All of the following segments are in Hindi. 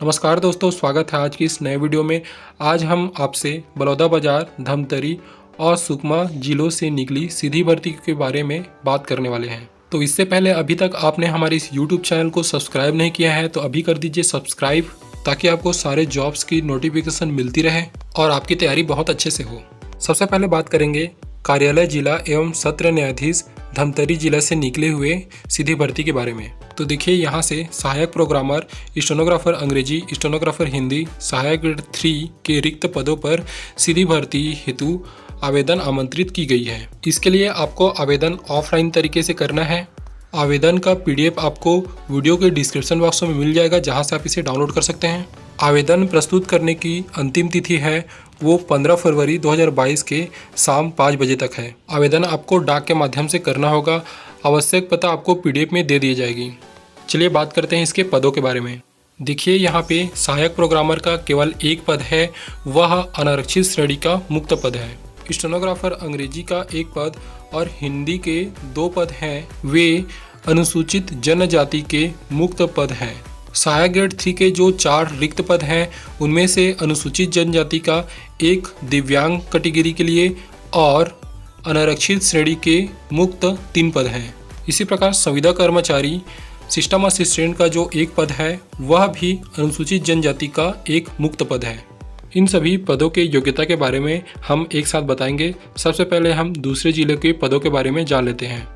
नमस्कार दोस्तों, स्वागत है आज की इस नए वीडियो में। आज हम आपसे बलौदाबाजार, धमतरी और सुकमा जिलों से निकली सीधी भर्ती के बारे में बात करने वाले हैं। तो इससे पहले अभी तक आपने हमारे इस YouTube चैनल को सब्सक्राइब नहीं किया है तो अभी कर दीजिए सब्सक्राइब, ताकि आपको सारे जॉब्स की नोटिफिकेशन मिलती रहे और आपकी तैयारी बहुत अच्छे से हो। सबसे पहले बात करेंगे कार्यालय जिला एवं सत्र न्यायाधीश धमतरी जिला से निकले हुए सीधी भर्ती के बारे में। तो देखिए, यहाँ से सहायक प्रोग्रामर, स्टेनोग्राफर अंग्रेजी, स्टेनोग्राफर हिंदी, सहायक ग्रेड 3 के रिक्त पदों पर सीधी भर्ती हेतु आवेदन आमंत्रित की गई है। इसके लिए आपको आवेदन ऑफलाइन तरीके से करना है। आवेदन का PDF आपको वीडियो के डिस्क्रिप्शन बॉक्स में मिल जाएगा, जहाँ से आप इसे डाउनलोड कर सकते हैं। आवेदन प्रस्तुत करने की अंतिम तिथि है वो 15 फरवरी 2022 के शाम 5 बजे तक है। आवेदन आपको डाक के माध्यम से करना होगा। आवश्यक पता आपको PDF में दे दी जाएगी। चलिए बात करते हैं इसके पदों के बारे में। देखिए, यहाँ पे सहायक प्रोग्रामर का केवल एक पद है, वह अनारक्षित श्रेणी का मुक्त पद है। स्टेनोग्राफर अंग्रेजी का एक पद और हिंदी के 2 पद हैं, वे अनुसूचित जनजाति के मुक्त पद हैं। सहायक ग्रेड 3 के जो 4 रिक्त पद हैं, उनमें से अनुसूचित जनजाति का एक दिव्यांग कैटेगरी के लिए और अनारक्षित श्रेणी के मुक्त 3 पद हैं। इसी प्रकार संविदा कर्मचारी सिस्टम असिस्टेंट का जो एक पद है, वह भी अनुसूचित जनजाति का एक मुक्त पद है। इन सभी पदों के योग्यता के बारे में हम एक साथ बताएंगे। सबसे पहले हम दूसरे जिले के पदों के बारे में जान लेते हैं।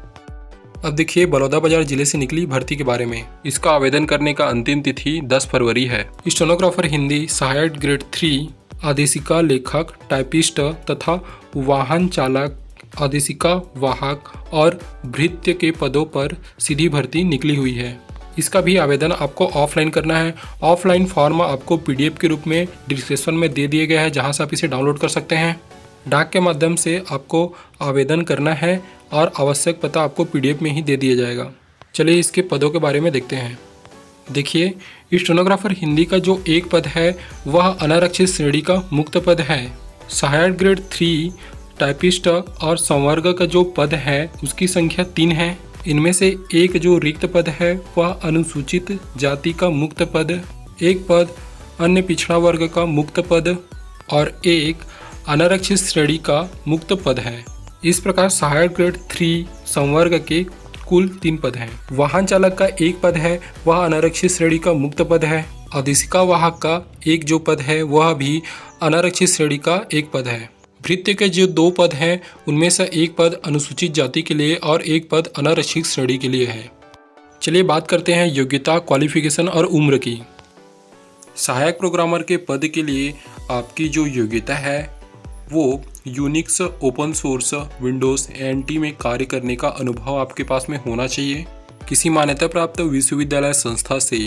अब देखिए, बलौदाबाजार जिले से निकली भर्ती के बारे में। इसका आवेदन करने का अंतिम तिथि 10 फरवरी है। स्टेनोग्राफर हिंदी, सहायक ग्रेड 3, आदेशिका लेखक, टाइपिस्ट तथा वाहन चालक, आदेशिका वाहक और भृत्य के पदों पर सीधी भर्ती निकली हुई है। इसका भी आवेदन आपको ऑफलाइन करना है। ऑफलाइन फॉर्म आपको PDF के रूप में डिस्क्रिप्शन में दे दिए गए हैं, जहां से आप इसे डाउनलोड कर सकते हैं। डाक के माध्यम से आपको आवेदन करना है और आवश्यक पता आपको PDF में ही दे दिया जाएगा। चलिए इसके पदों के बारे में देखते हैं। देखिए, स्टेनोग्राफर हिंदी का जो एक पद है, वह अनारक्षित श्रेणी का मुक्त पद है। सहायक ग्रेड 3 टाइपिस्ट और संवर्ग का जो पद है, उसकी संख्या 3 है। इनमें से एक जो रिक्त पद है, वह अनुसूचित जाति का मुक्त पद, एक पद अन्य पिछड़ा वर्ग का मुक्त पद और एक अनारक्षित श्रेणी का मुक्त पद है। इस प्रकार सहायक ग्रेड 3 संवर्ग के कुल 3 पद हैं। वाहन चालक का एक पद है, वह अनारक्षित श्रेणी का मुक्त पद है। आदेशिका वाहक का एक जो पद है, वह भी अनारक्षित श्रेणी का एक पद है। भृत्य के जो 2 पद हैं, उनमें से एक पद अनुसूचित जाति के लिए और एक पद अनारक्षित श्रेणी के लिए है। चलिए बात करते हैं योग्यता, क्वालिफिकेशन और उम्र की। सहायक प्रोग्रामर के पद के लिए आपकी जो योग्यता है, वो Unix, open source, Windows, NT में कार्य करने का अनुभव आपके पास में होना चाहिए। किसी मान्यता प्राप्त विश्वविद्यालय संस्था से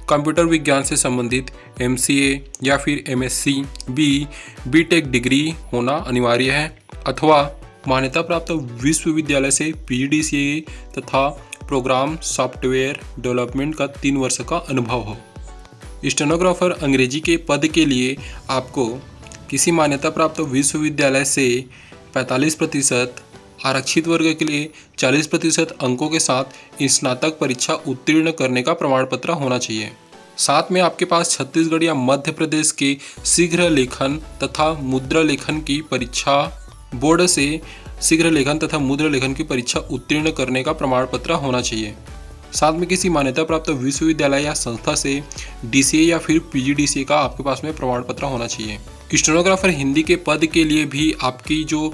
कंप्यूटर विज्ञान से संबंधित MCA या फिर MSc, BTech डिग्री होना अनिवार्य है, अथवा मान्यता प्राप्त विश्वविद्यालय से PGDCA तथा प्रोग्राम सॉफ्टवेयर डेवलपमेंट का 3 वर्ष का अनुभव हो। स्टेनोग्राफर अंग्रेजी के पद के लिए आपको किसी मान्यता प्राप्त विश्वविद्यालय से 45%, आरक्षित वर्ग के लिए 40% अंकों के साथ स्नातक परीक्षा उत्तीर्ण करने का प्रमाण पत्र होना चाहिए। साथ में आपके पास छत्तीसगढ़ या मध्य प्रदेश के शीघ्र लेखन तथा मुद्रा लेखन की परीक्षा, बोर्ड से शीघ्र लेखन तथा मुद्रा लेखन की परीक्षा उत्तीर्ण करने का प्रमाण पत्र होना चाहिए। साथ में किसी मान्यता प्राप्त विश्वविद्यालय या संस्था से DCA या फिर PGDCA का आपके पास में प्रमाण पत्र होना चाहिए। स्टेनोग्राफर हिंदी के पद के लिए भी आपकी जो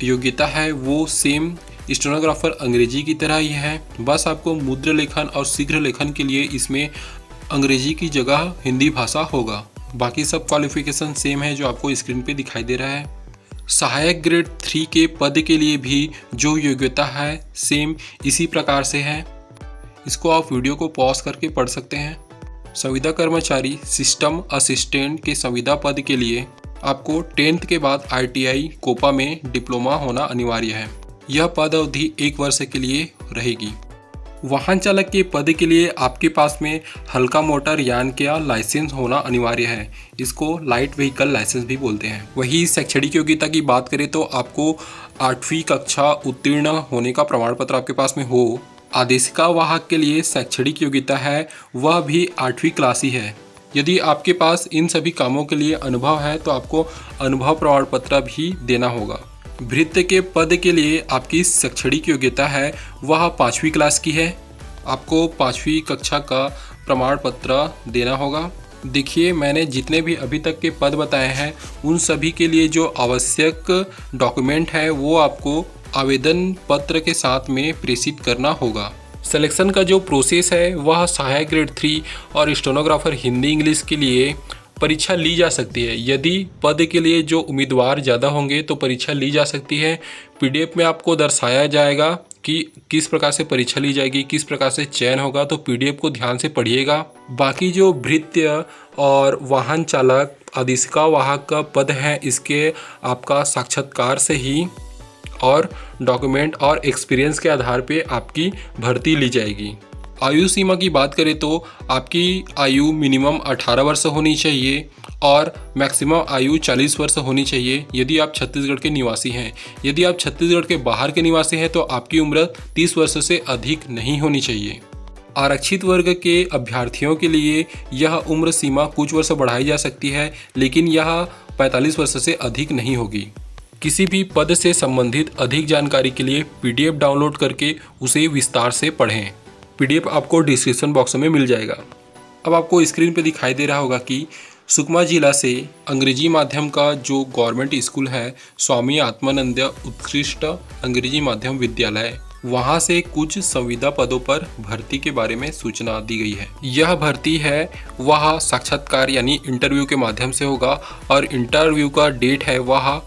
योग्यता है, वो सेम स्टेनोग्राफर अंग्रेजी की तरह ही है। बस आपको मुद्रा लेखन और शीघ्र लेखन के लिए इसमें अंग्रेजी की जगह हिंदी भाषा होगा। बाकी सब क्वालिफिकेशन सेम है जो आपको स्क्रीन पे दिखाई दे रहा है। सहायक ग्रेड 3 के पद के लिए भी जो योग्यता है, सेम इसी प्रकार से है। इसको आप वीडियो को पॉज करके पढ़ सकते हैं। संविदा कर्मचारी सिस्टम असिस्टेंट के संविदा पद के लिए आपको 10th के बाद ITI कोपा में डिप्लोमा होना अनिवार्य है। यह पद अवधि 1 वर्ष के लिए रहेगी। वाहन चालक के पद के लिए आपके पास में हल्का मोटर यान का लाइसेंस होना अनिवार्य है। इसको लाइट व्हीकल लाइसेंस भी बोलते हैं। वही शैक्षणिक योग्यता की बात करें तो आपको 8वीं कक्षा उत्तीर्ण होने का प्रमाण पत्र आपके पास में हो। आदेशिका वाहक के लिए शैक्षणिक योग्यता है, वह भी 8वीं क्लास ही है। यदि आपके पास इन सभी कामों के लिए अनुभव है तो आपको अनुभव प्रमाण पत्र भी देना होगा। भृत्य के पद के लिए आपकी शैक्षणिक योग्यता है वह 5वीं क्लास की है। आपको 5वीं कक्षा का प्रमाण पत्र देना होगा। देखिए, मैंने जितने भी अभी तक के पद बताए हैं उन सभी के लिए जो आवश्यक डॉक्यूमेंट है वो आपको आवेदन पत्र के साथ में प्रेषित करना होगा। सिलेक्शन का जो प्रोसेस है वह सहायक ग्रेड 3 और स्टेनोग्राफर हिंदी इंग्लिश के लिए परीक्षा ली जा सकती है। यदि पद के लिए जो उम्मीदवार ज़्यादा होंगे तो परीक्षा ली जा सकती है। पीडीएफ में आपको दर्शाया जाएगा कि किस प्रकार से परीक्षा ली जाएगी, किस प्रकार से चयन होगा, तो पीडीएफ को ध्यान से पढ़िएगा। बाकी जो भृत्य और वाहन चालक अधिशिका वाहक का पद है इसके आपका साक्षात्कार से ही और डॉक्यूमेंट और एक्सपीरियंस के आधार पे आपकी भर्ती ली जाएगी। आयु सीमा की बात करें तो आपकी आयु मिनिमम 18 वर्ष होनी चाहिए और मैक्सिमम आयु 40 वर्ष होनी चाहिए यदि आप छत्तीसगढ़ के निवासी हैं। यदि आप छत्तीसगढ़ के बाहर के निवासी हैं तो आपकी उम्र 30 वर्ष से अधिक नहीं होनी चाहिए। आरक्षित वर्ग के अभ्यर्थियों के लिए यह उम्र सीमा कुछ वर्ष बढ़ाई जा सकती है, लेकिन यह 45 वर्ष से अधिक नहीं होगी। किसी भी पद से संबंधित अधिक जानकारी के लिए पीडीएफ डाउनलोड करके उसे विस्तार से पढ़ें। पीडीएफ आपको डिस्क्रिप्शन बॉक्स में मिल जाएगा। अब आपको स्क्रीन पर दिखाई दे रहा होगा कि सुकमा जिला से अंग्रेजी माध्यम का जो गवर्नमेंट स्कूल है स्वामी आत्मानंद उत्कृष्ट अंग्रेजी माध्यम विद्यालय, वहां से कुछ संविदा पदों पर भर्ती के बारे में सूचना दी गई है। यह भर्ती है वह साक्षात्कार यानी इंटरव्यू के माध्यम से होगा और इंटरव्यू का डेट है वह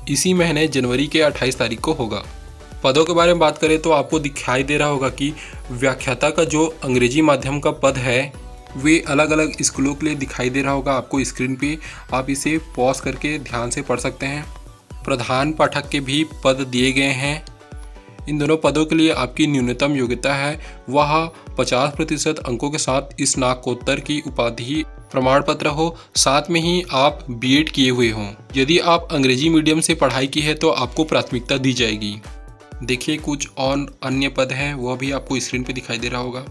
इसी महीने जनवरी के 28 तारीख को होगा। पदों के बारे में बात करें तो आपको दिखाई दे रहा होगा कि व्याख्याता का जो अंग्रेजी माध्यम का पद है वे अलग अलग स्कूलों के लिए दिखाई दे रहा होगा आपको स्क्रीन पे। आप इसे पॉज करके ध्यान से पढ़ सकते हैं। प्रधान पाठक के भी पद दिए गए हैं। इन दोनों पदों के लिए आपकी न्यूनतम योग्यता है वह 50% अंकों के साथ स्नातकोत्तर की उपाधि प्रमाण पत्र हो, साथ में ही आप बीएड किए हुए हों। यदि आप अंग्रेजी मीडियम से पढ़ाई की है तो आपको प्राथमिकता दी जाएगी। देखिए, कुछ और अन्य पद हैं वह भी आपको स्क्रीन पे दिखाई दे रहा होगा।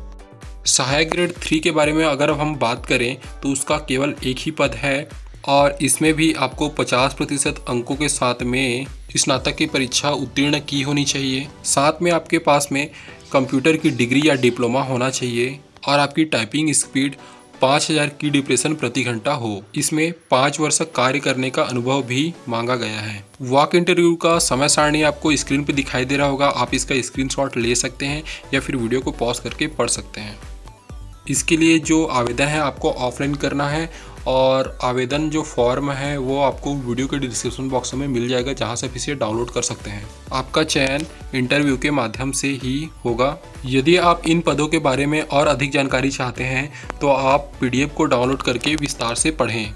सहायक ग्रेड 3 के बारे में अगर हम बात करें तो उसका केवल एक ही पद है और इसमें भी आपको 50% अंकों के साथ में स्नातक की परीक्षा उत्तीर्ण की होनी चाहिए। साथ में आपके पास में कंप्यूटर की डिग्री या डिप्लोमा होना चाहिए और आपकी टाइपिंग स्पीड 5000 की डिप्रेशन प्रति घंटा हो। इसमें 5 वर्ष कार्य करने का अनुभव भी मांगा गया है। वॉक इंटरव्यू का समय सारणी आपको स्क्रीन पे दिखाई दे रहा होगा। आप इसका स्क्रीनशॉट ले सकते हैं या फिर वीडियो को पॉज करके पढ़ सकते हैं। इसके लिए जो आवेदन है आपको ऑफलाइन करना है और आवेदन जो फॉर्म है वो आपको वीडियो के डिस्क्रिप्शन बॉक्स में मिल जाएगा, जहां से आप इसे डाउनलोड कर सकते हैं। आपका चयन इंटरव्यू के माध्यम से ही होगा। यदि आप इन पदों के बारे में और अधिक जानकारी चाहते हैं तो आप पीडीएफ को डाउनलोड करके विस्तार से पढ़ें।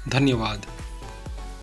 धन्यवाद।